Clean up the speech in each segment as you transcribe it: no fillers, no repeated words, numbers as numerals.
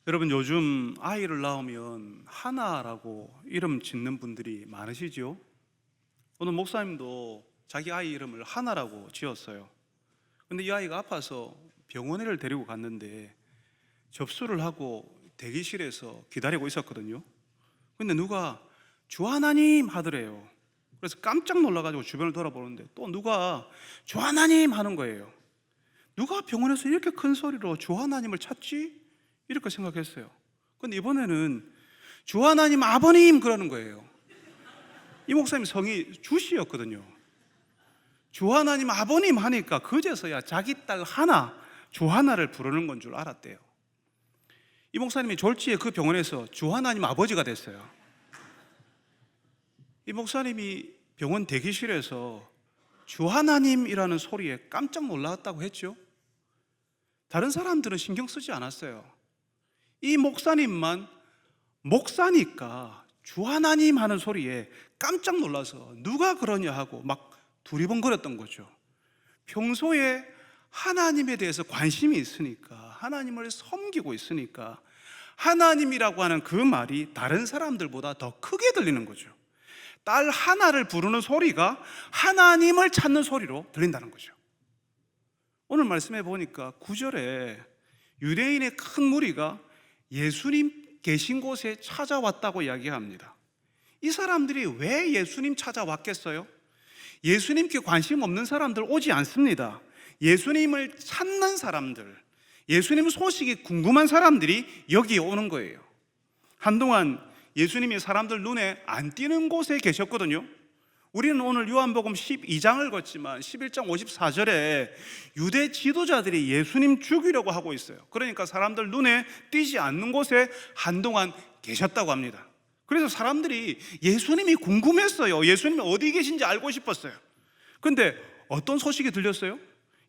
여러분, 요즘 아이를 낳으면 하나라고 이름 짓는 분들이 많으시죠? 오늘 목사님도 자기 아이 이름을 하나라고 지었어요. 근데 이 아이가 아파서 병원에를 데리고 갔는데 접수를 하고 대기실에서 기다리고 있었거든요. 근데 누가 주하나님 하더래요. 그래서 깜짝 놀라가지고 주변을 돌아보는데 또 누가 주하나님 하는 거예요. 누가 병원에서 이렇게 큰 소리로 주하나님을 찾지? 이렇게 생각했어요. 근데 이번에는 주하나님 아버님 그러는 거예요. 이 목사님 성이 주씨였거든요. 주하나님 아버님 하니까 그제서야 자기 딸 하나, 주하나를 부르는 건 줄 알았대요. 이 목사님이 졸지에 그 병원에서 주하나님 아버지가 됐어요. 이 목사님이 병원 대기실에서 주하나님이라는 소리에 깜짝 놀랐다고 했죠. 다른 사람들은 신경 쓰지 않았어요. 이 목사님만 목사니까 주하나님 하는 소리에 깜짝 놀라서 누가 그러냐 하고 막 두리번거렸던 거죠. 평소에 하나님에 대해서 관심이 있으니까, 하나님을 섬기고 있으니까 하나님이라고 하는 그 말이 다른 사람들보다 더 크게 들리는 거죠. 딸 하나를 부르는 소리가 하나님을 찾는 소리로 들린다는 거죠. 오늘 말씀해 보니까 9절에 유대인의 큰 무리가 예수님 계신 곳에 찾아왔다고 이야기합니다. 이 사람들이 왜 예수님 찾아왔겠어요? 예수님께 관심 없는 사람들 오지 않습니다. 예수님을 찾는 사람들, 예수님 소식이 궁금한 사람들이 여기에 오는 거예요. 한동안 예수님이 사람들 눈에 안 띄는 곳에 계셨거든요. 우리는 오늘 요한복음 12장을 걷지만 11장 54절에 유대 지도자들이 예수님 죽이려고 하고 있어요. 그러니까 사람들 눈에 띄지 않는 곳에 한동안 계셨다고 합니다. 그래서 사람들이 예수님이 궁금했어요. 예수님이 어디 계신지 알고 싶었어요. 그런데 어떤 소식이 들렸어요?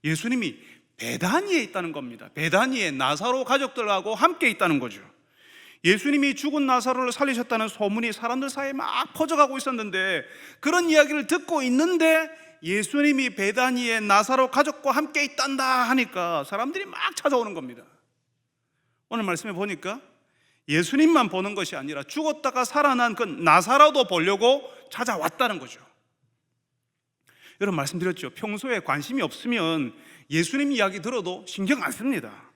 예수님이 베다니에 있다는 겁니다. 베다니에 나사로 가족들하고 함께 있다는 거죠. 예수님이 죽은 나사로를 살리셨다는 소문이 사람들 사이에 막 퍼져가고 있었는데, 그런 이야기를 듣고 있는데 예수님이 베다니에 나사로 가족과 함께 있단다 하니까 사람들이 막 찾아오는 겁니다. 오늘 말씀에 보니까 예수님만 보는 것이 아니라 죽었다가 살아난 그 나사로도 보려고 찾아왔다는 거죠. 여러분, 말씀드렸죠. 평소에 관심이 없으면 예수님 이야기 들어도 신경 안 씁니다.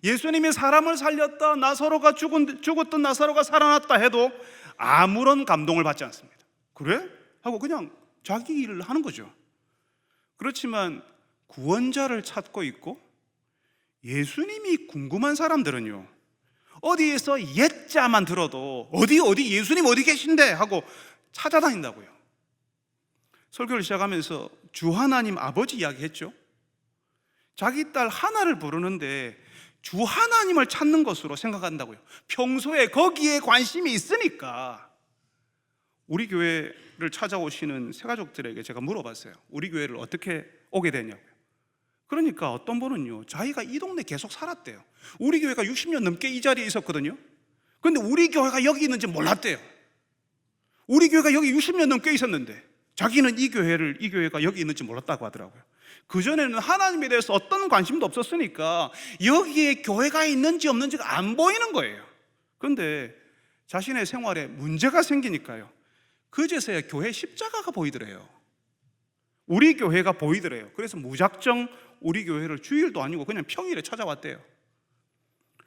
예수님이 사람을 살렸다, 나사로가 죽었던 나사로가 살아났다 해도 아무런 감동을 받지 않습니다. 그래? 하고 그냥 자기 일을 하는 거죠. 그렇지만 구원자를 찾고 있고 예수님이 궁금한 사람들은요, 어디에서 옛자만 들어도 어디 예수님 어디 계신데 하고 찾아다닌다고요. 설교를 시작하면서 주하나님 아버지 이야기했죠. 자기 딸 하나를 부르는데 주 하나님을 찾는 것으로 생각한다고요. 평소에 거기에 관심이 있으니까. 우리 교회를 찾아오시는 새가족들에게 제가 물어봤어요. 우리 교회를 어떻게 오게 되냐고요. 그러니까 어떤 분은요, 자기가 이 동네 계속 살았대요. 우리 교회가 60년 넘게 이 자리에 있었거든요. 그런데 우리 교회가 여기 있는지 몰랐대요. 우리 교회가 여기 60년 넘게 있었는데 자기는 이 교회가 여기 있는지 몰랐다고 하더라고요. 그전에는 하나님에 대해서 어떤 관심도 없었으니까 여기에 교회가 있는지 없는지가 안 보이는 거예요. 그런데 자신의 생활에 문제가 생기니까요, 그제서야 교회 십자가가 보이더래요. 우리 교회가 보이더래요. 그래서 무작정 우리 교회를 주일도 아니고 그냥 평일에 찾아왔대요.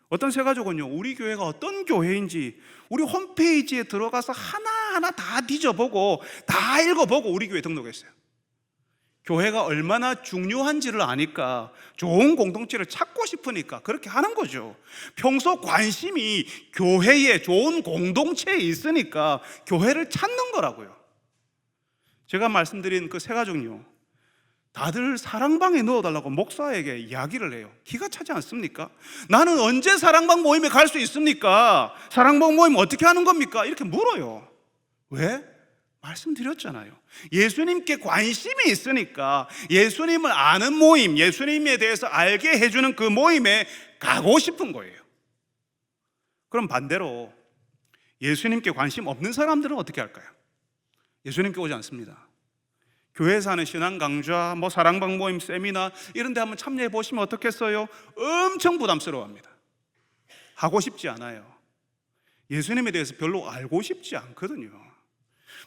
어떤 새가족은요, 우리 교회가 어떤 교회인지 우리 홈페이지에 들어가서 하나하나 다 뒤져보고 다 읽어보고 우리 교회 등록했어요. 교회가 얼마나 중요한지를 아니까, 좋은 공동체를 찾고 싶으니까 그렇게 하는 거죠. 평소 관심이 교회에, 좋은 공동체에 있으니까 교회를 찾는 거라고요. 제가 말씀드린 그 세 가족요, 다들 사랑방에 넣어달라고 목사에게 이야기를 해요. 기가 차지 않습니까? 나는 언제 사랑방 모임에 갈 수 있습니까? 사랑방 모임 어떻게 하는 겁니까? 이렇게 물어요. 왜? 말씀드렸잖아요. 예수님께 관심이 있으니까 예수님을 아는 모임, 예수님에 대해서 알게 해주는 그 모임에 가고 싶은 거예요. 그럼 반대로 예수님께 관심 없는 사람들은 어떻게 할까요? 예수님께 오지 않습니다. 교회에서 하는 신앙 강좌, 사랑방 모임, 세미나 이런 데 한번 참여해 보시면 어떻겠어요? 엄청 부담스러워합니다. 하고 싶지 않아요. 예수님에 대해서 별로 알고 싶지 않거든요.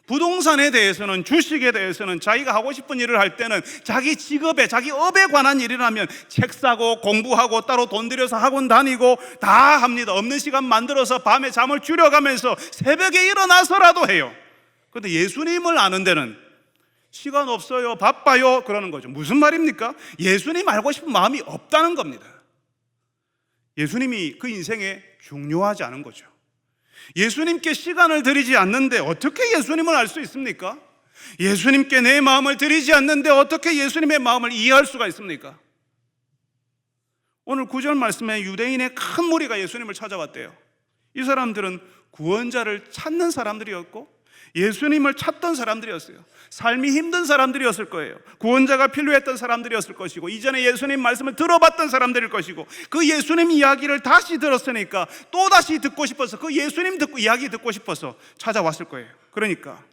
부동산에 대해서는, 주식에 대해서는 자기가 하고 싶은 일을 할 때는 자기 직업에, 자기 업에 관한 일이라면 책 사고 공부하고 따로 돈 들여서 학원 다니고 다 합니다. 없는 시간 만들어서 밤에 잠을 줄여가면서 새벽에 일어나서라도 해요. 그런데 예수님을 아는 데는 시간 없어요, 바빠요 그러는 거죠. 무슨 말입니까? 예수님 알고 싶은 마음이 없다는 겁니다. 예수님이 그 인생에 중요하지 않은 거죠. 예수님께 시간을 들이지 않는데 어떻게 예수님을 알 수 있습니까? 예수님께 내 마음을 들이지 않는데 어떻게 예수님의 마음을 이해할 수가 있습니까? 오늘 9절 말씀에 유대인의 큰 무리가 예수님을 찾아왔대요. 이 사람들은 구원자를 찾는 사람들이었고 예수님을 찾던 사람들이었어요. 삶이 힘든 사람들이었을 거예요. 구원자가 필요했던 사람들이었을 것이고 이전에 예수님 말씀을 들어봤던 사람들일 것이고 그 예수님 이야기를 다시 들었으니까 또다시 듣고 싶어서 그 예수님 이야기 듣고 싶어서 찾아왔을 거예요. 그러니까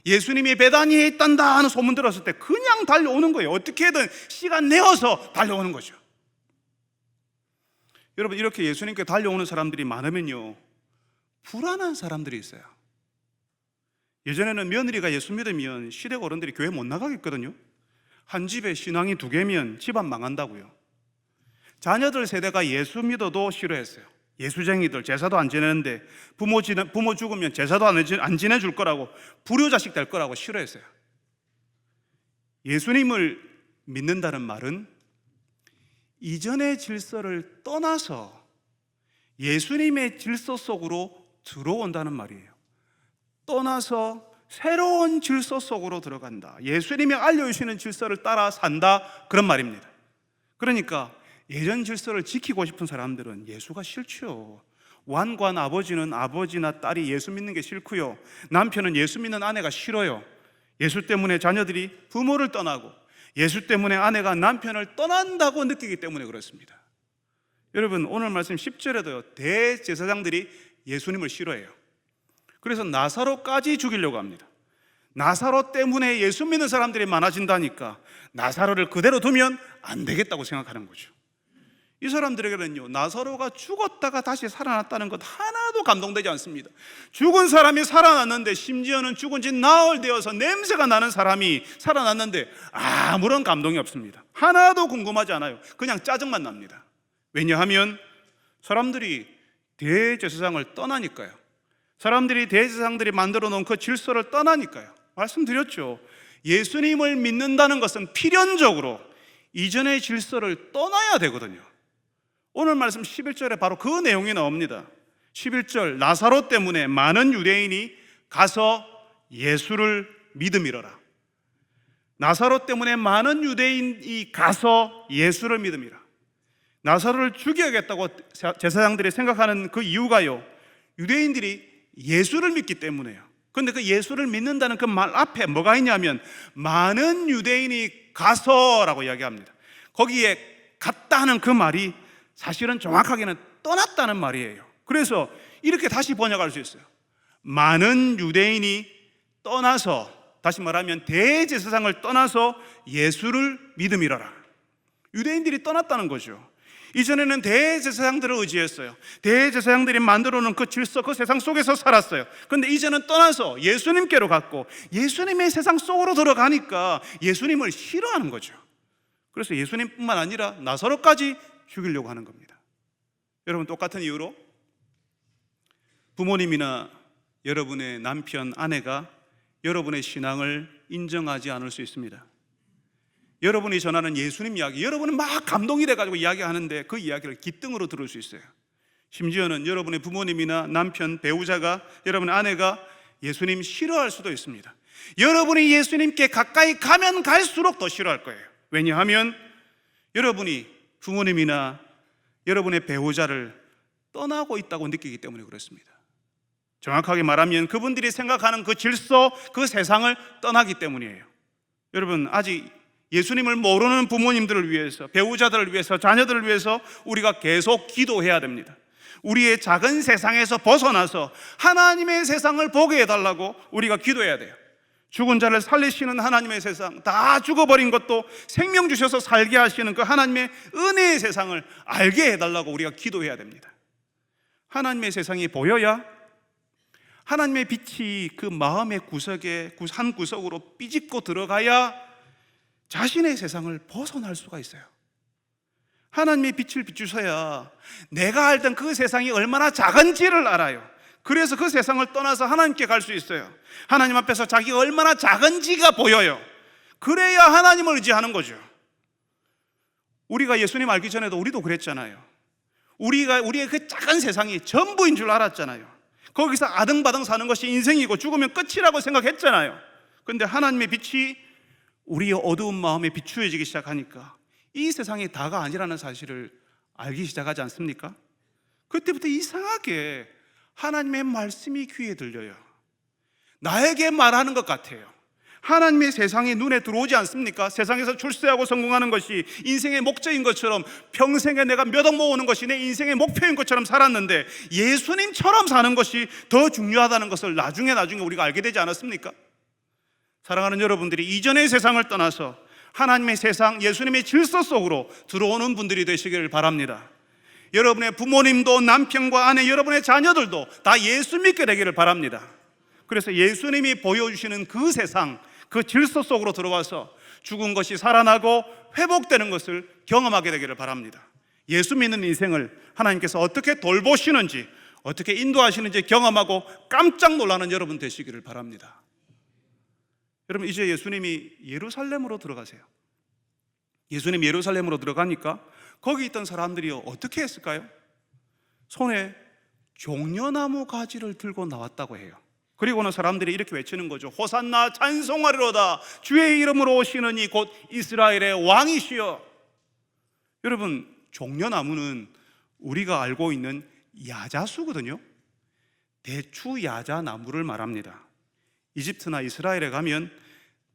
예수님이 베다니에 있단다 하는 소문 들었을 때 그냥 달려오는 거예요. 어떻게든 시간 내어서 달려오는 거죠. 여러분, 이렇게 예수님께 달려오는 사람들이 많으면요, 불안한 사람들이 있어요. 예전에는 며느리가 예수 믿으면 시댁 어른들이 교회 못 나가겠거든요. 한 집에 신앙이 2개면 집안 망한다고요. 자녀들 세대가 예수 믿어도 싫어했어요. 예수쟁이들, 제사도 안 지내는데 부모 죽으면 제사도 안 지내줄 거라고, 불효자식 될 거라고 싫어했어요. 예수님을 믿는다는 말은 이전의 질서를 떠나서 예수님의 질서 속으로 들어온다는 말이에요. 떠나서 새로운 질서 속으로 들어간다. 예수님이 알려주시는 질서를 따라 산다, 그런 말입니다. 그러니까 예전 질서를 지키고 싶은 사람들은 예수가 싫죠. 완관 아버지는 아버지나 딸이 예수 믿는 게 싫고요, 남편은 예수 믿는 아내가 싫어요. 예수 때문에 자녀들이 부모를 떠나고 예수 때문에 아내가 남편을 떠난다고 느끼기 때문에 그렇습니다. 여러분, 오늘 말씀 10절에도요 대제사장들이 예수님을 싫어해요. 그래서 나사로까지 죽이려고 합니다. 나사로 때문에 예수 믿는 사람들이 많아진다니까 나사로를 그대로 두면 안 되겠다고 생각하는 거죠. 이 사람들에게는요, 나사로가 죽었다가 다시 살아났다는 것 하나도 감동되지 않습니다. 죽은 사람이 살아났는데, 심지어는 죽은 지 나흘 되어서 냄새가 나는 사람이 살아났는데 아무런 감동이 없습니다. 하나도 궁금하지 않아요. 그냥 짜증만 납니다. 왜냐하면 사람들이 대제사장을 떠나니까요. 사람들이 대제사장들이 만들어 놓은 그 질서를 떠나니까요. 말씀드렸죠. 예수님을 믿는다는 것은 필연적으로 이전의 질서를 떠나야 되거든요. 오늘 말씀 11절에 바로 그 내용이 나옵니다. 11절, 나사로 때문에 많은 유대인이 가서 예수를 믿음이러라. 나사로 때문에 많은 유대인이 가서 예수를 믿음이라. 나사로를 죽여야겠다고 제사장들이 생각하는 그 이유가요, 유대인들이 예수를 믿기 때문에요. 그런데 그 예수를 믿는다는 그 말 앞에 뭐가 있냐면 많은 유대인이 가서라고 이야기합니다. 거기에 갔다 하는 그 말이 사실은 정확하게는 떠났다는 말이에요. 그래서 이렇게 다시 번역할 수 있어요. 많은 유대인이 떠나서, 다시 말하면 대제사장을 떠나서 예수를 믿음이라라. 유대인들이 떠났다는 거죠. 이전에는 대제사장들을 의지했어요. 대제사장들이 만들어 놓은 그 질서, 그 세상 속에서 살았어요. 그런데 이제는 떠나서 예수님께로 갔고 예수님의 세상 속으로 들어가니까 예수님을 싫어하는 거죠. 그래서 예수님뿐만 아니라 나사로까지 죽이려고 하는 겁니다. 여러분, 똑같은 이유로 부모님이나 여러분의 남편, 아내가 여러분의 신앙을 인정하지 않을 수 있습니다. 여러분이 전하는 예수님 이야기, 여러분은 막 감동이 돼가지고 이야기하는데 그 이야기를 귓등으로 들을 수 있어요. 심지어는 여러분의 부모님이나 남편, 배우자가, 여러분의 아내가 예수님 싫어할 수도 있습니다. 여러분이 예수님께 가까이 가면 갈수록 더 싫어할 거예요. 왜냐하면 여러분이 부모님이나 여러분의 배우자를 떠나고 있다고 느끼기 때문에 그렇습니다. 정확하게 말하면 그분들이 생각하는 그 질서, 그 세상을 떠나기 때문이에요. 여러분, 아직 예수님을 모르는 부모님들을 위해서, 배우자들을 위해서, 자녀들을 위해서 우리가 계속 기도해야 됩니다. 우리의 작은 세상에서 벗어나서 하나님의 세상을 보게 해달라고 우리가 기도해야 돼요. 죽은 자를 살리시는 하나님의 세상, 다 죽어버린 것도 생명 주셔서 살게 하시는 그 하나님의 은혜의 세상을 알게 해달라고 우리가 기도해야 됩니다. 하나님의 세상이 보여야 하나님의 빛이 그 마음의 구석에 한 구석으로 삐집고 들어가야 자신의 세상을 벗어날 수가 있어요. 하나님의 빛을 비추셔야 내가 알던 그 세상이 얼마나 작은지를 알아요. 그래서 그 세상을 떠나서 하나님께 갈 수 있어요. 하나님 앞에서 자기가 얼마나 작은지가 보여요. 그래야 하나님을 의지하는 거죠. 우리가 예수님 알기 전에도 우리도 그랬잖아요. 우리의 그 작은 세상이 전부인 줄 알았잖아요. 거기서 아등바등 사는 것이 인생이고 죽으면 끝이라고 생각했잖아요. 그런데 하나님의 빛이 우리의 어두운 마음에 비추어지기 시작하니까 이 세상이 다가 아니라는 사실을 알기 시작하지 않습니까? 그때부터 이상하게 하나님의 말씀이 귀에 들려요. 나에게 말하는 것 같아요. 하나님의 세상이 눈에 들어오지 않습니까? 세상에서 출세하고 성공하는 것이 인생의 목적인 것처럼, 평생에 내가 몇 억 모으는 것이 내 인생의 목표인 것처럼 살았는데 예수님처럼 사는 것이 더 중요하다는 것을 나중에 우리가 알게 되지 않았습니까? 사랑하는 여러분들이 이전의 세상을 떠나서 하나님의 세상, 예수님의 질서 속으로 들어오는 분들이 되시기를 바랍니다. 여러분의 부모님도, 남편과 아내, 여러분의 자녀들도 다 예수 믿게 되기를 바랍니다. 그래서 예수님이 보여주시는 그 세상, 그 질서 속으로 들어와서 죽은 것이 살아나고 회복되는 것을 경험하게 되기를 바랍니다. 예수 믿는 인생을 하나님께서 어떻게 돌보시는지, 어떻게 인도하시는지 경험하고 깜짝 놀라는 여러분 되시기를 바랍니다. 여러분, 이제 예수님이 예루살렘으로 들어가세요. 예수님 예루살렘으로 들어가니까 거기 있던 사람들이 어떻게 했을까요? 손에 종려나무 가지를 들고 나왔다고 해요. 그리고는 사람들이 이렇게 외치는 거죠. 호산나, 찬송하리로다. 주의 이름으로 오시는 이 곧 이스라엘의 왕이시여. 여러분, 종려나무는 우리가 알고 있는 야자수거든요. 대추 야자나무를 말합니다. 이집트나 이스라엘에 가면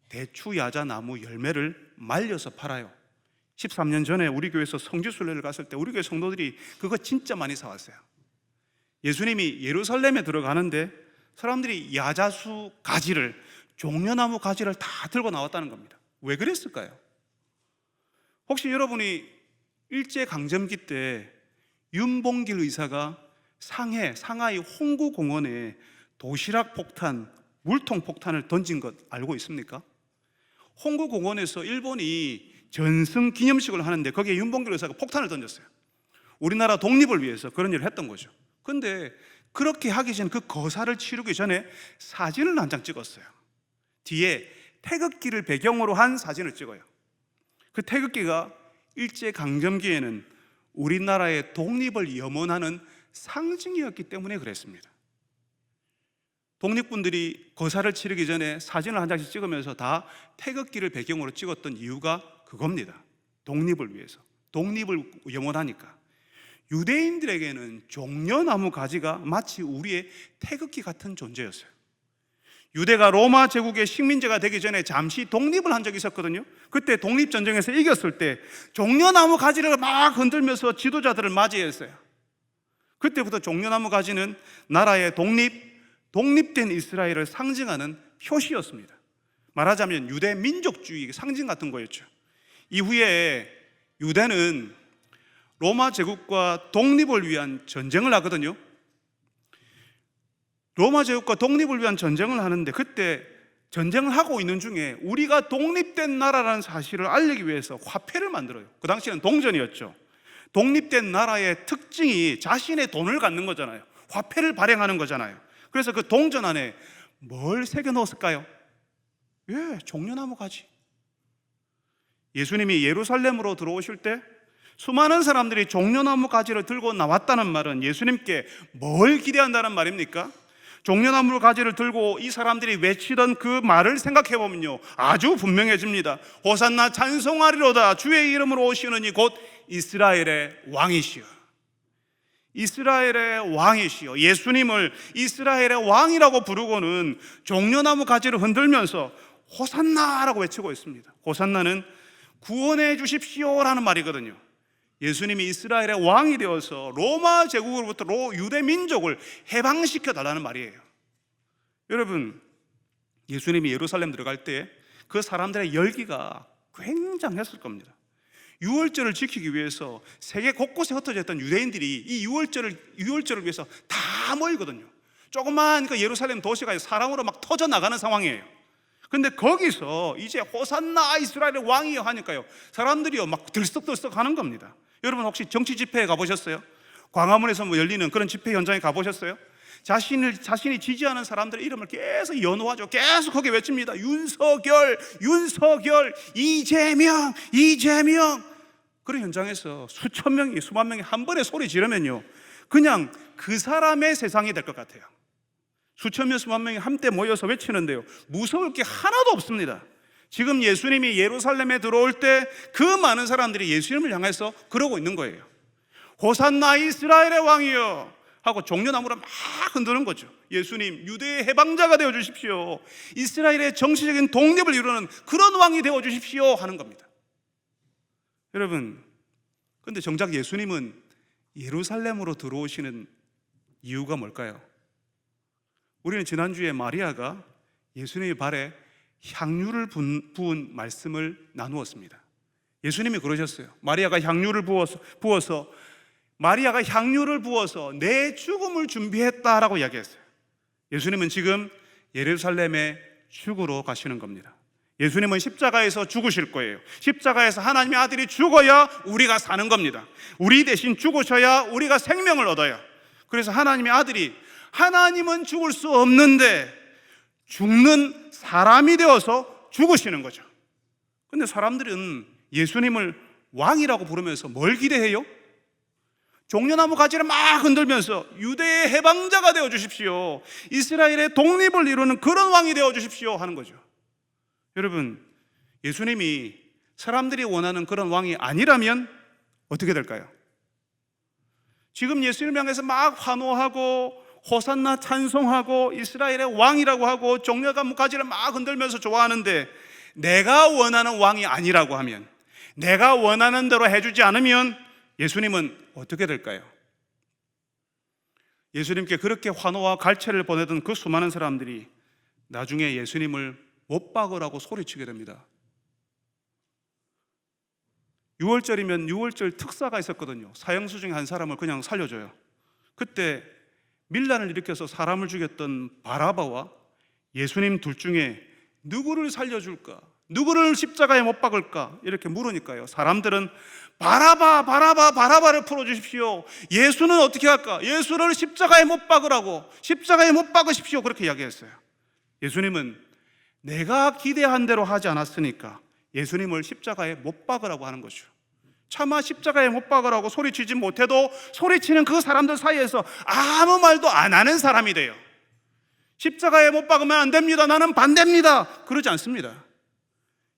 대추 야자나무 열매를 말려서 팔아요. 13년 전에 우리 교회에서 성지순례를 갔을 때 우리 교회 성도들이 그거 진짜 많이 사왔어요. 예수님이 예루살렘에 들어가는데 사람들이 야자수 가지를, 종려나무 가지를 다 들고 나왔다는 겁니다. 왜 그랬을까요? 혹시 여러분이 일제강점기 때 윤봉길 의사가 상하이 홍구공원에 도시락 폭탄, 물통 폭탄을 던진 것 알고 있습니까? 홍구공원에서 일본이 전승 기념식을 하는데 거기에 윤봉길 의사가 폭탄을 던졌어요. 우리나라 독립을 위해서 그런 일을 했던 거죠. 그런데 그렇게 하기 전, 그 거사를 치르기 전에 사진을 한 장 찍었어요. 뒤에 태극기를 배경으로 한 사진을 찍어요. 그 태극기가 일제강점기에는 우리나라의 독립을 염원하는 상징이었기 때문에 그랬습니다. 독립군들이 거사를 치르기 전에 사진을 한 장씩 찍으면서 다 태극기를 배경으로 찍었던 이유가 그겁니다. 독립을 위해서, 독립을 염원하니까. 유대인들에게는 종려나무 가지가 마치 우리의 태극기 같은 존재였어요. 유대가 로마 제국의 식민지가 되기 전에 잠시 독립을 한 적이 있었거든요. 그때 독립전쟁에서 이겼을 때 종려나무 가지를 막 흔들면서 지도자들을 맞이했어요. 그때부터 종려나무 가지는 나라의 독립된 이스라엘을 상징하는 표시였습니다. 말하자면 유대 민족주의 상징 같은 거였죠. 이후에 유대는 로마 제국과 독립을 위한 전쟁을 하거든요. 로마 제국과 독립을 위한 전쟁을 하는데 그때 전쟁을 하고 있는 중에 우리가 독립된 나라라는 사실을 알리기 위해서 화폐를 만들어요. 그 당시에는 동전이었죠. 독립된 나라의 특징이 자신의 돈을 갖는 거잖아요. 화폐를 발행하는 거잖아요. 그래서 그 동전 안에 뭘 새겨 넣었을까요? 종려나무 가지. 예수님이 예루살렘으로 들어오실 때 수많은 사람들이 종려나무 가지를 들고 나왔다는 말은 예수님께 뭘 기대한다는 말입니까? 종려나무 가지를 들고 이 사람들이 외치던 그 말을 생각해 보면요, 아주 분명해집니다. 호산나, 찬송하리로다. 주의 이름으로 오시는 이 곧 이스라엘의 왕이시여. 이스라엘의 왕이시여. 예수님을 이스라엘의 왕이라고 부르고는 종려나무 가지를 흔들면서 호산나라고 외치고 있습니다. 호산나는 구원해 주십시오라는 말이거든요. 예수님이 이스라엘의 왕이 되어서 로마 제국으로부터 유대 민족을 해방시켜 달라는 말이에요. 여러분, 예수님이 예루살렘 들어갈 때 그 사람들의 열기가 굉장했을 겁니다. 유월절을 지키기 위해서 세계 곳곳에 흩어져 있던 유대인들이 이 유월절을 위해서 다 모이거든요. 조그만 그 예루살렘 도시가 사람으로 막 터져 나가는 상황이에요. 근데 거기서 이제 호산나 이스라엘의 왕이여 하니까요, 사람들이요 막 들썩들썩 하는 겁니다. 여러분 혹시 정치 집회에 가보셨어요? 광화문에서 뭐 열리는 그런 집회 현장에 가보셨어요? 자신이 지지하는 사람들의 이름을 계속 연호하죠. 계속 거기에 외칩니다. 윤석열, 윤석열, 이재명, 이재명. 그런 현장에서 수천 명이, 수만 명이 한 번에 소리 지르면요, 그냥 그 사람의 세상이 될 것 같아요. 수천 명, 수만 명이 함께 모여서 외치는데요, 무서울 게 하나도 없습니다. 지금 예수님이 예루살렘에 들어올 때 그 많은 사람들이 예수님을 향해서 그러고 있는 거예요. 호산나 이스라엘의 왕이여 하고 종려나무를 막 흔드는 거죠. 예수님, 유대의 해방자가 되어 주십시오. 이스라엘의 정치적인 독립을 이루는 그런 왕이 되어 주십시오 하는 겁니다. 여러분, 근데 정작 예수님은 예루살렘으로 들어오시는 이유가 뭘까요? 우리는 지난주에 마리아가 예수님의 발에 향유를 부은 말씀을 나누었습니다. 예수님이 그러셨어요. 마리아가 향유를 부어서 내 죽음을 준비했다라고 이야기했어요. 예수님은 지금 예루살렘에 죽으러 가시는 겁니다. 예수님은 십자가에서 죽으실 거예요. 십자가에서 하나님의 아들이 죽어야 우리가 사는 겁니다. 우리 대신 죽으셔야 우리가 생명을 얻어요. 그래서 하나님의 아들이, 하나님은 죽을 수 없는데 죽는 사람이 되어서 죽으시는 거죠. 근데 사람들은 예수님을 왕이라고 부르면서 뭘 기대해요? 종려나무 가지를 막 흔들면서 유대의 해방자가 되어 주십시오, 이스라엘의 독립을 이루는 그런 왕이 되어 주십시오 하는 거죠. 여러분, 예수님이 사람들이 원하는 그런 왕이 아니라면 어떻게 될까요? 지금 예수님을 향해서 막 환호하고 호산나 찬송하고 이스라엘의 왕이라고 하고 종려나무 가지를 막 흔들면서 좋아하는데, 내가 원하는 왕이 아니라고 하면, 내가 원하는 대로 해주지 않으면 예수님은 어떻게 될까요? 예수님께 그렇게 환호와 갈채를 보내던 그 수많은 사람들이 나중에 예수님을 못 박으라고 소리치게 됩니다. 6월절이면 6월절 특사가 있었거든요. 사형수 중에 한 사람을 그냥 살려줘요. 그때 밀란을 일으켜서 사람을 죽였던 바라바와 예수님 둘 중에 누구를 살려줄까? 누구를 십자가에 못 박을까? 이렇게 물으니까요, 사람들은 바라바를 풀어주십시오. 예수는 어떻게 할까? 예수를 십자가에 못 박으라고, 십자가에 못 박으십시오, 그렇게 이야기했어요. 예수님은 내가 기대한 대로 하지 않았으니까 예수님을 십자가에 못 박으라고 하는 거죠. 차마 십자가에 못 박으라고 소리치지 못해도 소리치는 그 사람들 사이에서 아무 말도 안 하는 사람이 돼요. 십자가에 못 박으면 안 됩니다, 나는 반대입니다, 그러지 않습니다.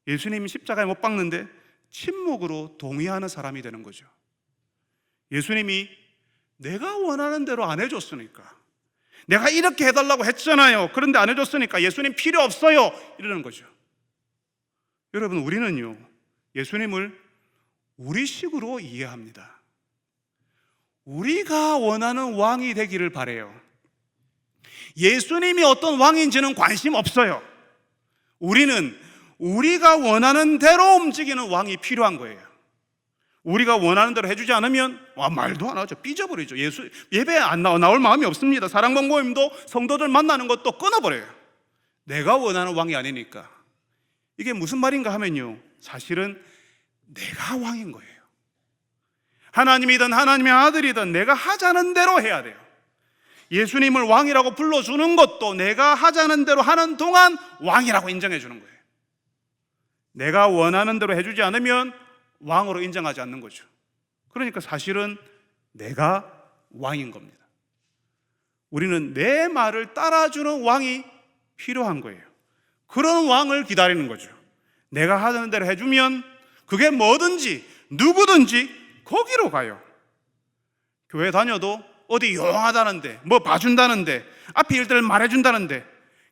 예수님이 십자가에 못 박는데 침묵으로 동의하는 사람이 되는 거죠. 예수님이 내가 원하는 대로 안 해줬으니까, 내가 이렇게 해달라고 했잖아요, 그런데 안 해줬으니까 예수님 필요 없어요, 이러는 거죠. 여러분, 우리는요, 예수님을 우리식으로 이해합니다. 우리가 원하는 왕이 되기를 바라요. 예수님이 어떤 왕인지는 관심 없어요. 우리는 우리가 원하는 대로 움직이는 왕이 필요한 거예요. 우리가 원하는 대로 해주지 않으면 말도 안 하죠. 삐져버리죠. 예배 안 나올 마음이 없습니다. 사랑방 모임도 성도들 만나는 것도 끊어버려요. 내가 원하는 왕이 아니니까. 이게 무슨 말인가 하면요, 사실은 내가 왕인 거예요. 하나님이든 하나님의 아들이든 내가 하자는 대로 해야 돼요. 예수님을 왕이라고 불러주는 것도 내가 하자는 대로 하는 동안 왕이라고 인정해 주는 거예요. 내가 원하는 대로 해주지 않으면 왕으로 인정하지 않는 거죠. 그러니까 사실은 내가 왕인 겁니다. 우리는 내 말을 따라주는 왕이 필요한 거예요. 그런 왕을 기다리는 거죠. 내가 하자는 대로 해주면 그게 뭐든지 누구든지 거기로 가요. 교회 다녀도 어디 요양하다는데, 뭐 봐준다는데, 앞에 일들을 말해준다는데,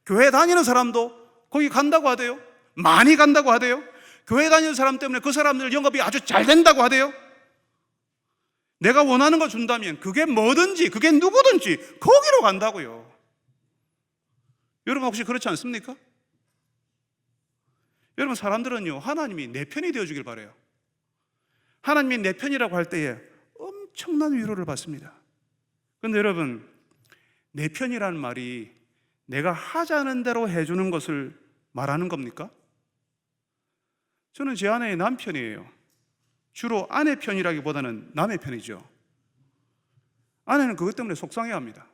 교회 다니는 사람도 거기 간다고 하대요. 많이 간다고 하대요. 교회 다니는 사람 때문에 그 사람들 영업이 아주 잘 된다고 하대요. 내가 원하는 거 준다면 그게 뭐든지, 그게 누구든지 거기로 간다고요. 여러분 혹시 그렇지 않습니까? 여러분, 사람들은요, 하나님이 내 편이 되어주길 바라요. 하나님이 내 편이라고 할 때에 엄청난 위로를 받습니다. 그런데 여러분, 내 편이라는 말이 내가 하자는 대로 해주는 것을 말하는 겁니까? 저는 제 아내의 남편이에요. 주로 아내 편이라기보다는 남의 편이죠. 아내는 그것 때문에 속상해합니다.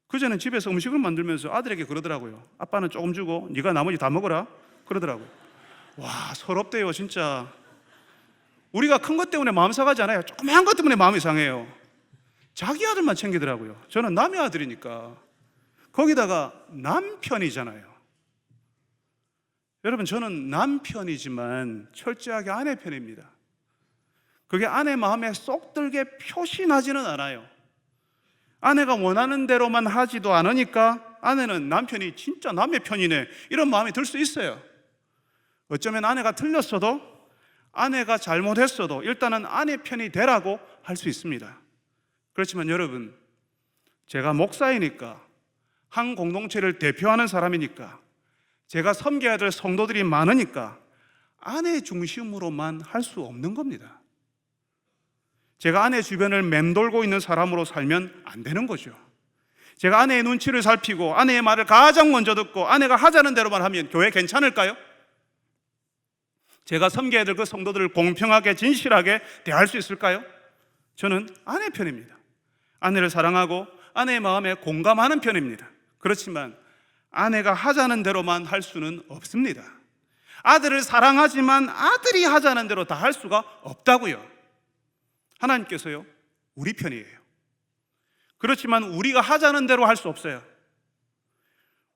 그전에 집에서 음식을 만들면서 아들에게 그러더라고요. 아빠는 조금 주고 네가 나머지 다 먹어라 그러더라고요. 와, 서럽대요 진짜. 우리가 큰 것 때문에 마음 상하지 않아요. 조그만 것 때문에 마음이 상해요. 자기 아들만 챙기더라고요. 저는 남의 아들이니까. 거기다가 남편이잖아요. 여러분, 저는 남편이지만 철저하게 아내 편입니다. 그게 아내 마음에 쏙 들게 표시나지는 않아요. 아내가 원하는 대로만 하지도 않으니까 아내는 남편이 진짜 남의 편이네 이런 마음이 들 수 있어요. 어쩌면 아내가 틀렸어도, 아내가 잘못했어도 일단은 아내 편이 되라고 할 수 있습니다. 그렇지만 여러분, 제가 목사이니까, 한 공동체를 대표하는 사람이니까, 제가 섬겨야 될 성도들이 많으니까 아내 중심으로만 할 수 없는 겁니다. 제가 아내 주변을 맴돌고 있는 사람으로 살면 안 되는 거죠. 제가 아내의 눈치를 살피고 아내의 말을 가장 먼저 듣고 아내가 하자는 대로만 하면 교회 괜찮을까요? 제가 섬겨야 될 그 성도들을 공평하게 진실하게 대할 수 있을까요? 저는 아내 편입니다. 아내를 사랑하고 아내의 마음에 공감하는 편입니다. 그렇지만 아내가 하자는 대로만 할 수는 없습니다. 아들을 사랑하지만 아들이 하자는 대로 다 할 수가 없다고요. 하나님께서요, 우리 편이에요. 그렇지만 우리가 하자는 대로 할 수 없어요.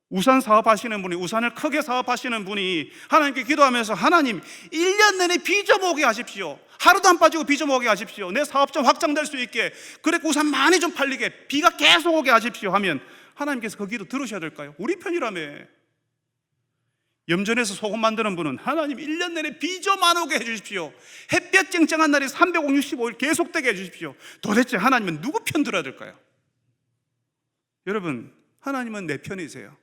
우산 사업하시는 분이, 우산을 크게 사업하시는 분이 하나님께 기도하면서 하나님 1년 내내 비 좀 오게 하십시오. 하루도 안 빠지고 비 좀 오게 하십시오. 내 사업 좀 확장될 수 있게, 그래 우산 많이 좀 팔리게 비가 계속 오게 하십시오 하면 하나님께서 그 기도 들으셔야 될까요? 우리 편이라며. 염전에서 소금 만드는 분은 하나님 1년 내내 비 좀 안 오게 해주십시오. 햇볕 쨍쨍한 날이 365일 계속되게 해주십시오. 도대체 하나님은 누구 편 들어야 될까요? 여러분, 하나님은 내 편이세요.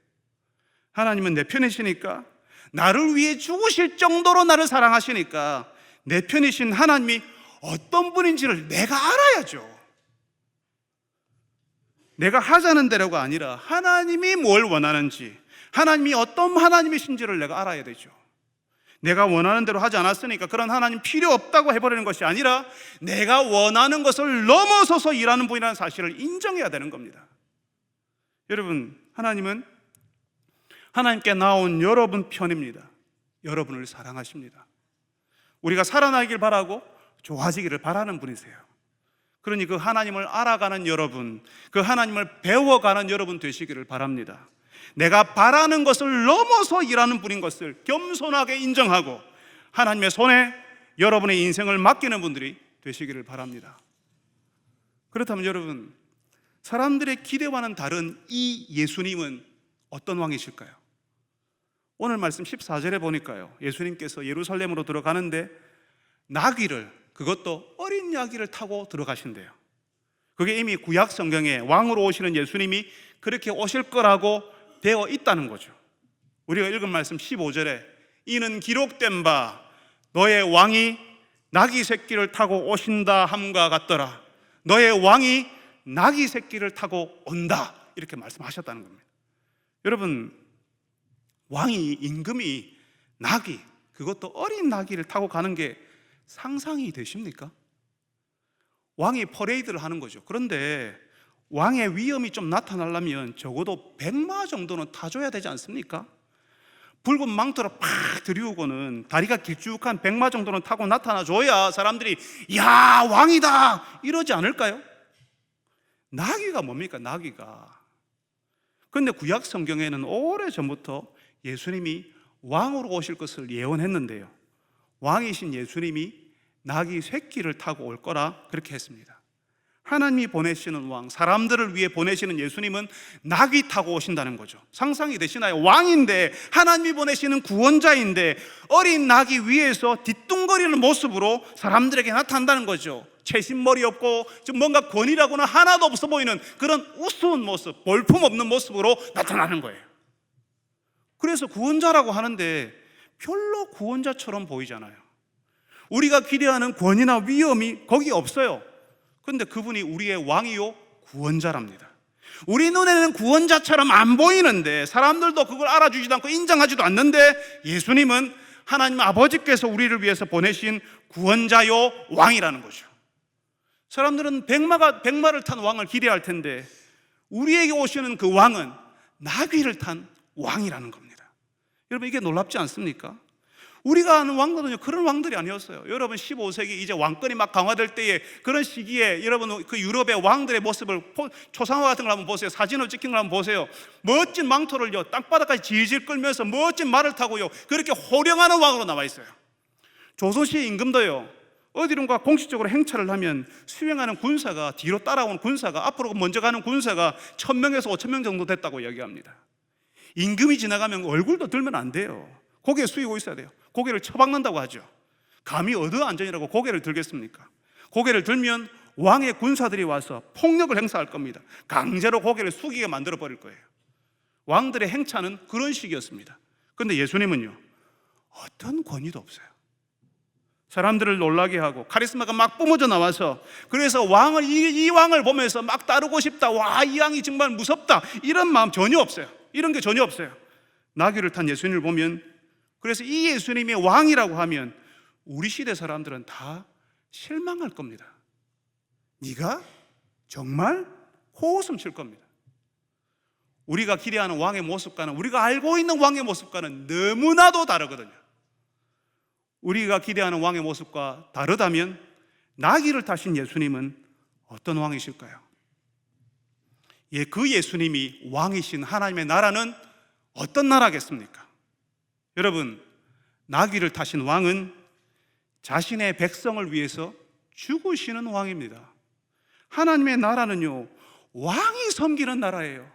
하나님은 내 편이시니까, 나를 위해 죽으실 정도로 나를 사랑하시니까 내 편이신 하나님이 어떤 분인지를 내가 알아야죠. 내가 하자는 대로가 아니라 하나님이 뭘 원하는지, 하나님이 어떤 하나님이신지를 내가 알아야 되죠. 내가 원하는 대로 하지 않았으니까 그런 하나님 필요 없다고 해버리는 것이 아니라 내가 원하는 것을 넘어서서 일하는 분이라는 사실을 인정해야 되는 겁니다. 여러분, 하나님은 하나님께 나온 여러분 편입니다. 여러분을 사랑하십니다. 우리가 살아나길 바라고 좋아지기를 바라는 분이세요. 그러니 그 하나님을 알아가는 여러분, 그 하나님을 배워가는 여러분 되시기를 바랍니다. 내가 바라는 것을 넘어서 일하는 분인 것을 겸손하게 인정하고 하나님의 손에 여러분의 인생을 맡기는 분들이 되시기를 바랍니다. 그렇다면 여러분, 사람들의 기대와는 다른 이 예수님은 어떤 왕이실까요? 오늘 말씀 14절에 보니까요, 예수님께서 예루살렘으로 들어가는데 나귀를, 그것도 어린 나귀를 타고 들어가신대요. 그게 이미 구약 성경에 왕으로 오시는 예수님이 그렇게 오실 거라고 되어 있다는 거죠. 우리가 읽은 말씀 15절에 이는 기록된 바 너의 왕이 나귀 새끼를 타고 오신다 함과 같더라. 너의 왕이 나귀 새끼를 타고 온다, 이렇게 말씀하셨다는 겁니다. 여러분, 왕이, 임금이 나귀, 그것도 어린 나귀를 타고 가는 게 상상이 되십니까? 왕이 퍼레이드를 하는 거죠. 그런데 왕의 위엄이 좀 나타나려면 적어도 100마 정도는 타줘야 되지 않습니까? 붉은 망토를 팍 들이우고는 다리가 길쭉한 100마 정도는 타고 나타나줘야 사람들이 야, 왕이다 이러지 않을까요? 나귀가 뭡니까? 나귀가. 그런데 구약 성경에는 오래전부터 예수님이 왕으로 오실 것을 예언했는데요, 왕이신 예수님이 나귀 새끼를 타고 올 거라 그렇게 했습니다. 하나님이 보내시는 왕, 사람들을 위해 보내시는 예수님은 나귀 타고 오신다는 거죠. 상상이 되시나요? 왕인데, 하나님이 보내시는 구원자인데 어린 나귀 위에서 뒤뚱거리는 모습으로 사람들에게 나타난다는 거죠. 채신머리 없고 좀 뭔가 권위라고는 하나도 없어 보이는 그런 우스운 모습, 볼품없는 모습으로 나타나는 거예요. 그래서 구원자라고 하는데 별로 구원자처럼 보이잖아요. 우리가 기대하는 권위나 위엄이 거기 없어요. 그런데 그분이 우리의 왕이요 구원자랍니다. 우리 눈에는 구원자처럼 안 보이는데, 사람들도 그걸 알아주지도 않고 인정하지도 않는데, 예수님은 하나님 아버지께서 우리를 위해서 보내신 구원자요 왕이라는 거죠. 사람들은 백마를 탄 왕을 기대할 텐데, 우리에게 오시는 그 왕은 나귀를 탄 왕이라는 겁니다. 여러분, 이게 놀랍지 않습니까? 우리가 아는 왕들은요, 그런 왕들이 아니었어요. 여러분, 15세기 이제 왕권이 막 강화될 때에, 그런 시기에 여러분 그 유럽의 왕들의 모습을, 초상화 같은 걸 한번 보세요. 사진을 찍힌 걸 한번 보세요. 멋진 망토를요 땅바닥까지 질질 끌면서 멋진 말을 타고요 그렇게 호령하는 왕으로 나와 있어요. 조선시의 임금도요, 어디론가 공식적으로 행차를 하면 수행하는 군사가, 뒤로 따라오는 군사가, 앞으로 먼저 가는 군사가 1000명에서 5000명 정도 됐다고 이야기합니다. 임금이 지나가면 얼굴도 들면 안 돼요. 고개 숙이고 있어야 돼요. 고개를 처박는다고 하죠. 감히 어느 안전이라고 고개를 들겠습니까? 고개를 들면 왕의 군사들이 와서 폭력을 행사할 겁니다. 강제로 고개를 숙이게 만들어 버릴 거예요. 왕들의 행차는 그런 식이었습니다. 그런데 예수님은요, 어떤 권위도 없어요. 사람들을 놀라게 하고 카리스마가 막 뿜어져 나와서, 그래서 이 왕을 보면서 막 따르고 싶다, 와, 이 왕이 정말 무섭다, 이런 마음 전혀 없어요. 이런 게 전혀 없어요. 나귀를 탄 예수님을 보면, 그래서 이 예수님이 왕이라고 하면 우리 시대 사람들은 다 실망할 겁니다. 네가 정말? 호웃음 칠 겁니다. 우리가 기대하는 왕의 모습과는, 우리가 알고 있는 왕의 모습과는 너무나도 다르거든요. 우리가 기대하는 왕의 모습과 다르다면 나귀를 타신 예수님은 어떤 왕이실까요? 그 예수님이 왕이신 하나님의 나라는 어떤 나라겠습니까? 여러분, 나귀를 타신 왕은 자신의 백성을 위해서 죽으시는 왕입니다. 하나님의 나라는요, 왕이 섬기는 나라예요.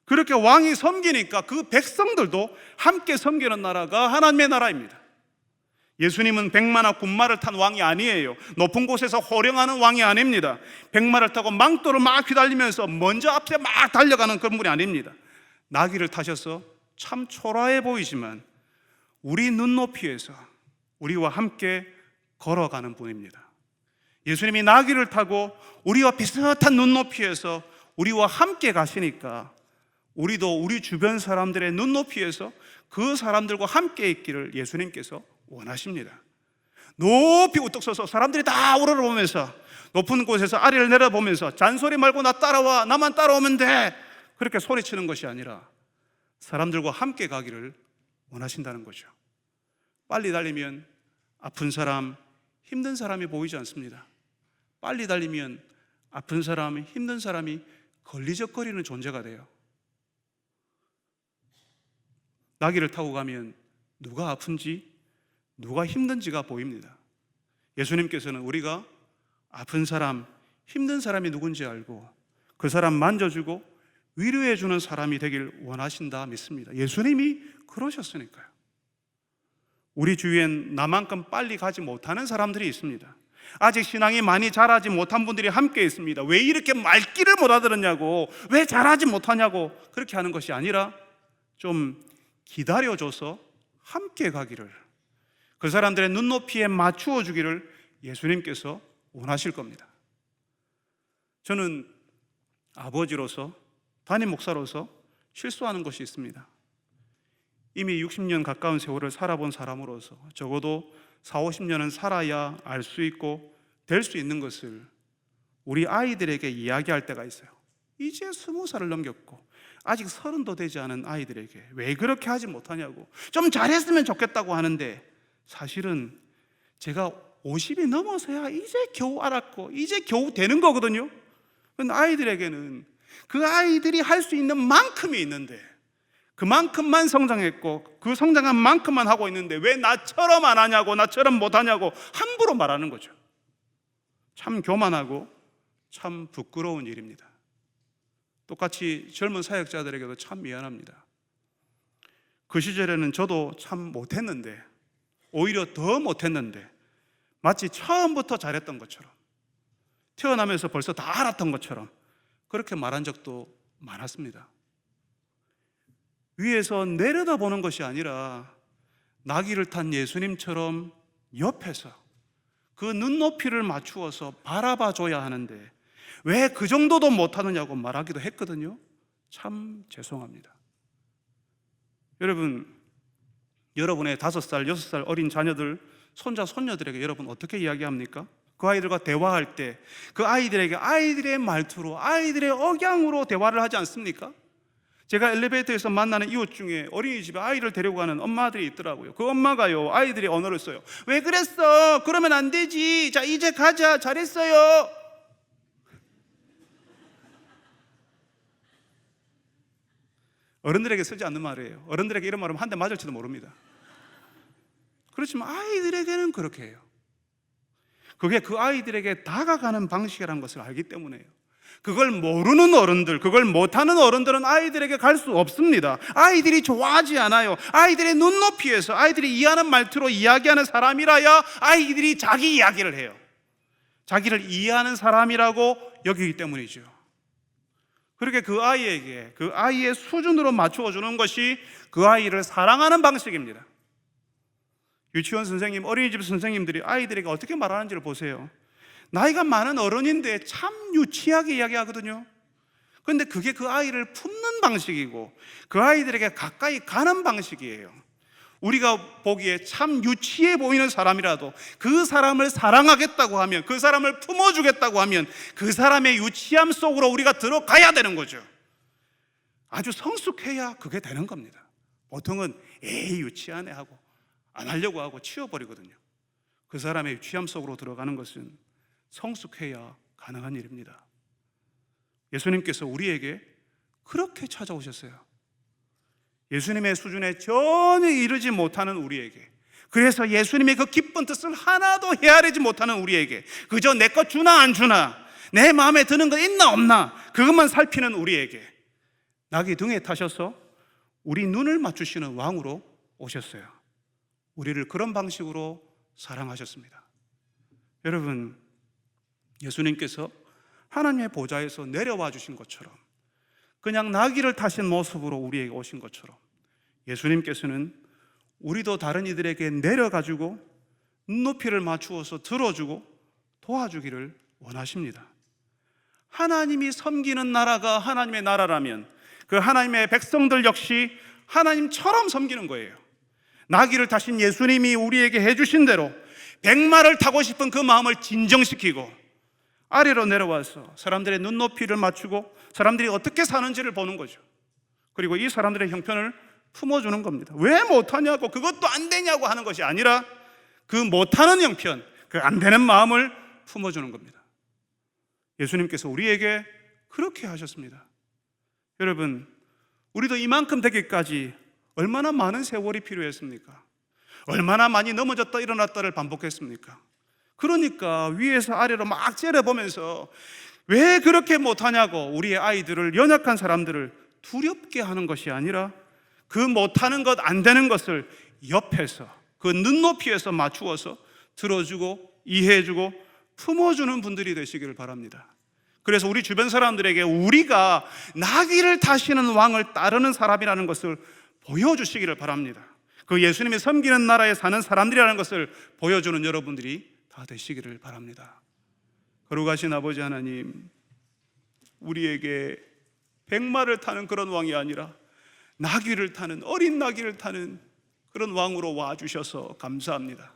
그렇게 왕이 섬기니까 그 백성들도 함께 섬기는 나라가 하나님의 나라입니다. 예수님은 백마나 군마를 탄 왕이 아니에요. 높은 곳에서 호령하는 왕이 아닙니다. 백마를 타고 망토를 막 휘달리면서 먼저 앞에 막 달려가는 그런 분이 아닙니다. 나귀를 타셔서 참 초라해 보이지만 우리 눈높이에서 우리와 함께 걸어가는 분입니다. 예수님이 나귀를 타고 우리와 비슷한 눈높이에서 우리와 함께 가시니까 우리도 우리 주변 사람들의 눈높이에서 그 사람들과 함께 있기를 예수님께서 원하십니다. 높이 우뚝 서서 사람들이 다 우러러보면서, 높은 곳에서 아래를 내려보면서 잔소리 말고 나 따라와, 나만 따라오면 돼, 그렇게 소리치는 것이 아니라 사람들과 함께 가기를 원하신다는 거죠. 빨리 달리면 아픈 사람, 힘든 사람이 보이지 않습니다. 빨리 달리면 아픈 사람, 힘든 사람이 걸리적거리는 존재가 돼요. 나귀를 타고 가면 누가 아픈지, 누가 힘든지가 보입니다. 예수님께서는 우리가 아픈 사람, 힘든 사람이 누군지 알고 그 사람 만져주고 위로해주는 사람이 되길 원하신다 믿습니다. 예수님이 그러셨으니까요. 우리 주위엔 나만큼 빨리 가지 못하는 사람들이 있습니다. 아직 신앙이 많이 자라지 못한 분들이 함께 있습니다. 왜 이렇게 말귀를 못 알아들었냐고, 왜 잘하지 못하냐고 그렇게 하는 것이 아니라 좀 기다려줘서 함께 가기를, 그 사람들의 눈높이에 맞추어 주기를 예수님께서 원하실 겁니다. 저는 아버지로서, 담임 목사로서 실수하는 것이 있습니다. 이미 60년 가까운 세월을 살아본 사람으로서 적어도 40-50년은 살아야 알 수 있고 될 수 있는 것을 우리 아이들에게 이야기할 때가 있어요. 이제 20살을 넘겼고 아직 30도 되지 않은 아이들에게 왜 그렇게 하지 못하냐고, 좀 잘했으면 좋겠다고 하는데, 사실은 제가 50이 넘어서야 이제 겨우 알았고 이제 겨우 되는 거거든요. 그런데 아이들에게는 그 아이들이 할 수 있는 만큼이 있는데 그만큼만 성장했고 그 성장한 만큼만 하고 있는데 왜 나처럼 안 하냐고, 나처럼 못 하냐고 함부로 말하는 거죠. 참 교만하고 참 부끄러운 일입니다. 똑같이 젊은 사역자들에게도 참 미안합니다. 그 시절에는 저도 참 못했는데, 오히려 더 못했는데, 마치 처음부터 잘했던 것처럼, 태어나면서 벌써 다 알았던 것처럼 그렇게 말한 적도 많았습니다. 위에서 내려다보는 것이 아니라 나귀를 탄 예수님처럼 옆에서 그 눈높이를 맞추어서 바라봐 줘야 하는데 왜 그 정도도 못하느냐고 말하기도 했거든요. 참 죄송합니다. 여러분, 여러분의 5살, 6살 어린 자녀들, 손자, 손녀들에게 여러분 어떻게 이야기합니까? 그 아이들과 대화할 때 그 아이들에게 아이들의 말투로, 아이들의 억양으로 대화를 하지 않습니까? 제가 엘리베이터에서 만나는 이웃 중에 어린이집에 아이를 데리고 가는 엄마들이 있더라고요. 그 엄마가요, 아이들의 언어를 써요. 왜 그랬어? 그러면 안 되지. 자, 이제 가자. 잘했어요. 어른들에게 쓰지 않는 말이에요. 어른들에게 이런 말하면 한 대 맞을지도 모릅니다. 그렇지만 아이들에게는 그렇게 해요. 그게 그 아이들에게 다가가는 방식이라는 것을 알기 때문에요. 그걸 모르는 어른들, 그걸 못하는 어른들은 아이들에게 갈 수 없습니다. 아이들이 좋아하지 않아요. 아이들의 눈높이에서 아이들이 이해하는 말투로 이야기하는 사람이라야 아이들이 자기 이야기를 해요. 자기를 이해하는 사람이라고 여기기 때문이죠. 그렇게 그 아이에게 그 아이의 수준으로 맞추어 주는 것이 그 아이를 사랑하는 방식입니다. 유치원 선생님, 어린이집 선생님들이 아이들에게 어떻게 말하는지를 보세요. 나이가 많은 어른인데 참 유치하게 이야기하거든요. 그런데 그게 그 아이를 품는 방식이고 그 아이들에게 가까이 가는 방식이에요. 우리가 보기에 참 유치해 보이는 사람이라도 그 사람을 사랑하겠다고 하면, 그 사람을 품어주겠다고 하면 그 사람의 유치함 속으로 우리가 들어가야 되는 거죠. 아주 성숙해야 그게 되는 겁니다. 보통은 에이 유치하네 하고 안 하려고 하고 치워버리거든요. 그 사람의 유치함 속으로 들어가는 것은 성숙해야 가능한 일입니다. 예수님께서 우리에게 그렇게 찾아오셨어요. 예수님의 수준에 전혀 이르지 못하는 우리에게, 그래서 예수님의 그 기쁜 뜻을 하나도 헤아리지 못하는 우리에게, 그저 내 것 주나 안 주나, 내 마음에 드는 거 있나 없나 그것만 살피는 우리에게 나귀 등에 타셔서 우리 눈을 맞추시는 왕으로 오셨어요. 우리를 그런 방식으로 사랑하셨습니다. 여러분, 예수님께서 하나님의 보좌에서 내려와 주신 것처럼, 그냥 나귀를 타신 모습으로 우리에게 오신 것처럼 예수님께서는 우리도 다른 이들에게 내려가지고 눈높이를 맞추어서 들어주고 도와주기를 원하십니다. 하나님이 섬기는 나라가 하나님의 나라라면 그 하나님의 백성들 역시 하나님처럼 섬기는 거예요. 나귀를 타신 예수님이 우리에게 해주신 대로 백마를 타고 싶은 그 마음을 진정시키고 아래로 내려와서 사람들의 눈높이를 맞추고 사람들이 어떻게 사는지를 보는 거죠. 그리고 이 사람들의 형편을 품어주는 겁니다. 왜 못하냐고, 그것도 안 되냐고 하는 것이 아니라 그 못하는 형편, 그 안 되는 마음을 품어주는 겁니다. 예수님께서 우리에게 그렇게 하셨습니다. 여러분, 우리도 이만큼 되기까지 얼마나 많은 세월이 필요했습니까? 얼마나 많이 넘어졌다 일어났다를 반복했습니까? 그러니까 위에서 아래로 막 째려보면서 왜 그렇게 못하냐고 우리의 아이들을, 연약한 사람들을 두렵게 하는 것이 아니라 그 못하는 것, 안 되는 것을 옆에서 그 눈높이에서 맞추어서 들어주고 이해해주고 품어주는 분들이 되시기를 바랍니다. 그래서 우리 주변 사람들에게 우리가 나귀를 타시는 왕을 따르는 사람이라는 것을 보여주시기를 바랍니다. 그 예수님이 섬기는 나라에 사는 사람들이라는 것을 보여주는 여러분들이 다 되시기를 바랍니다. 거룩하신 아버지 하나님, 우리에게 백마를 타는 그런 왕이 아니라 나귀를 타는, 어린 나귀를 타는 그런 왕으로 와주셔서 감사합니다.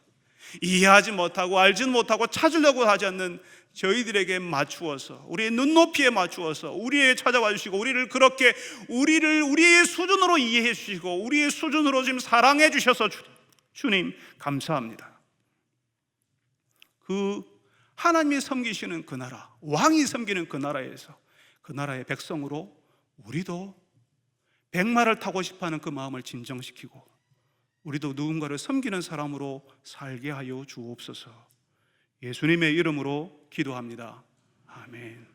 이해하지 못하고 알지 못하고 찾으려고 하지 않는 저희들에게 맞추어서, 우리의 눈높이에 맞추어서 우리에게 찾아와 주시고 우리를 그렇게 우리의 수준으로 이해해 주시고 우리의 수준으로 지금 사랑해 주셔서 주님 감사합니다. 그 하나님이 섬기시는 그 나라, 왕이 섬기는 그 나라에서 그 나라의 백성으로 우리도 백마를 타고 싶어하는 그 마음을 진정시키고 우리도 누군가를 섬기는 사람으로 살게 하여 주옵소서. 예수님의 이름으로 기도합니다. 아멘.